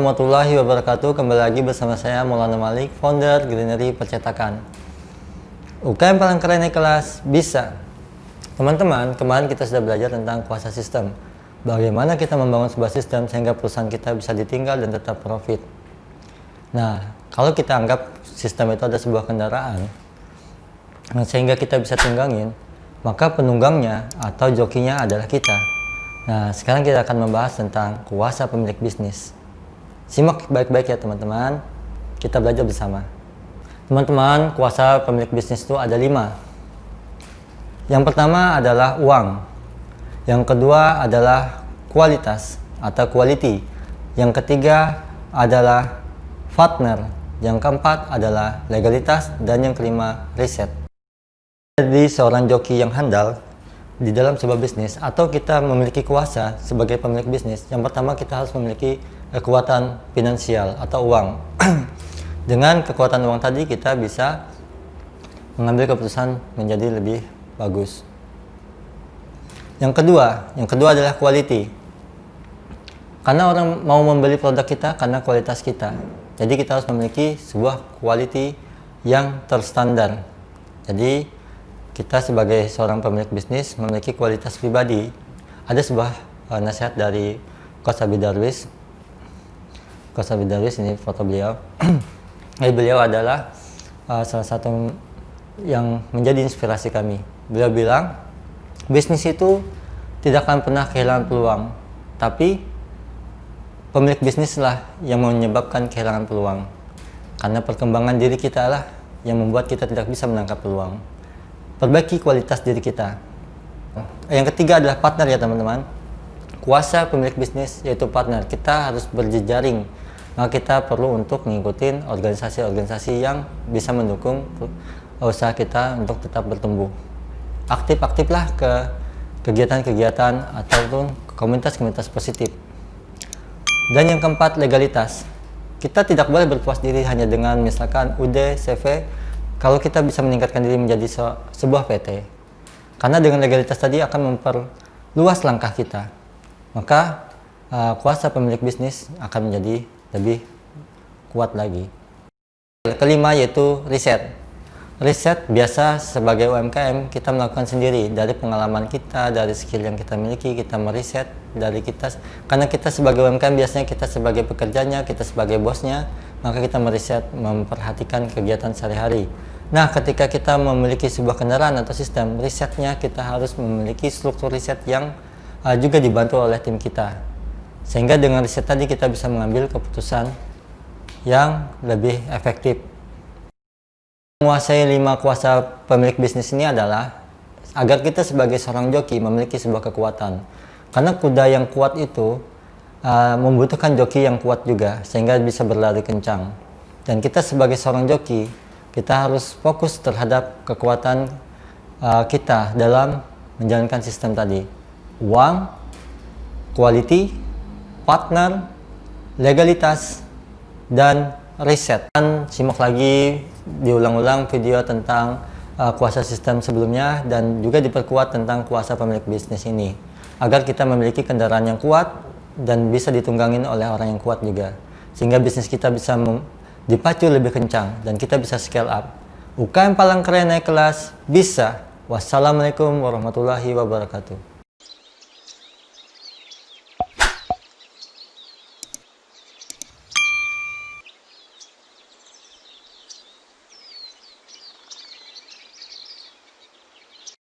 warahmatullahi wabarakatuh. Kembali lagi bersama saya Maulana Malik, founder Greenery Percetakan. UKM paling keren naik kelas bisa. Teman-teman, kemarin kita sudah belajar tentang kuasa sistem. Bagaimana kita membangun sebuah sistem sehingga perusahaan kita bisa ditinggal dan tetap profit. Nah, kalau kita anggap sistem itu ada sebuah kendaraan, sehingga kita bisa tunggangin, maka penunggangnya atau jokinya adalah kita. Nah, sekarang kita akan membahas tentang kuasa pemilik bisnis. Simak baik-baik ya teman-teman, kita belajar bersama. Teman-teman, kuasa pemilik bisnis itu ada 5. Yang pertama adalah uang. Yang kedua adalah kualitas atau quality. Yang ketiga adalah partner. Yang keempat adalah legalitas. Dan yang kelima, riset. Jadi seorang joki yang handal di dalam sebuah bisnis atau kita memiliki kuasa sebagai pemilik bisnis, yang pertama kita harus memiliki kekuatan finansial atau uang. Dengan kekuatan uang tadi kita bisa mengambil keputusan menjadi lebih bagus. Yang kedua adalah quality. Karena orang mau membeli produk kita karena kualitas kita. Jadi kita harus memiliki sebuah quality yang terstandar. Jadi kita sebagai seorang pemilik bisnis memiliki kualitas pribadi. Ada sebuah nasihat dari Coach Abid Darwis. Coach Abid Darwis, ini foto beliau. Beliau adalah salah satu yang menjadi inspirasi kami. Beliau bilang, bisnis itu tidak akan pernah kehilangan peluang, tapi pemilik bisnislah yang menyebabkan kehilangan peluang. Karena perkembangan diri kita lah yang membuat kita tidak bisa menangkap peluang. Perbaiki kualitas diri kita. Yang ketiga adalah partner ya teman-teman. Kuasa pemilik bisnis yaitu partner. Kita harus berjejaring. Maka kita perlu untuk mengikuti organisasi-organisasi yang bisa mendukung usaha kita untuk tetap bertumbuh. Aktif-aktiflah ke kegiatan-kegiatan ataupun komunitas-komunitas positif. Dan yang keempat, legalitas. Kita tidak boleh berpuas diri hanya dengan misalkan UD, CV, kalau kita bisa meningkatkan diri menjadi sebuah PT. Karena dengan legalitas tadi akan memperluas langkah kita. Maka kuasa pemilik bisnis akan menjadi lebih kuat lagi. Kelima yaitu riset. Riset biasa sebagai UMKM kita melakukan sendiri. Dari pengalaman kita, dari skill yang kita miliki, kita meriset dari kita. Karena kita sebagai UMKM biasanya kita sebagai pekerjanya, kita sebagai bosnya, maka kita meriset, memperhatikan kegiatan sehari-hari. Nah, ketika kita memiliki sebuah kendaraan atau sistem, risetnya kita harus memiliki struktur riset yang juga dibantu oleh tim kita. Sehingga dengan riset tadi kita bisa mengambil keputusan yang lebih efektif. Menguasai 5 kuasa pemilik bisnis ini adalah agar kita sebagai seorang joki memiliki sebuah kekuatan. Karena kuda yang kuat itu membutuhkan joki yang kuat juga, sehingga bisa berlari kencang. Dan kita sebagai seorang joki, kita harus fokus terhadap kekuatan kita dalam menjalankan sistem tadi. Uang, quality, partner, legalitas, dan riset. Dan simak lagi diulang-ulang video tentang kuasa sistem sebelumnya dan juga diperkuat tentang kuasa pemilik bisnis ini. Agar kita memiliki kendaraan yang kuat dan bisa ditunggangin oleh orang yang kuat juga. Sehingga bisnis kita bisa dipacu lebih kencang dan kita bisa scale up. UKM paling keren naik kelas bisa. Wassalamualaikum warahmatullahi wabarakatuh.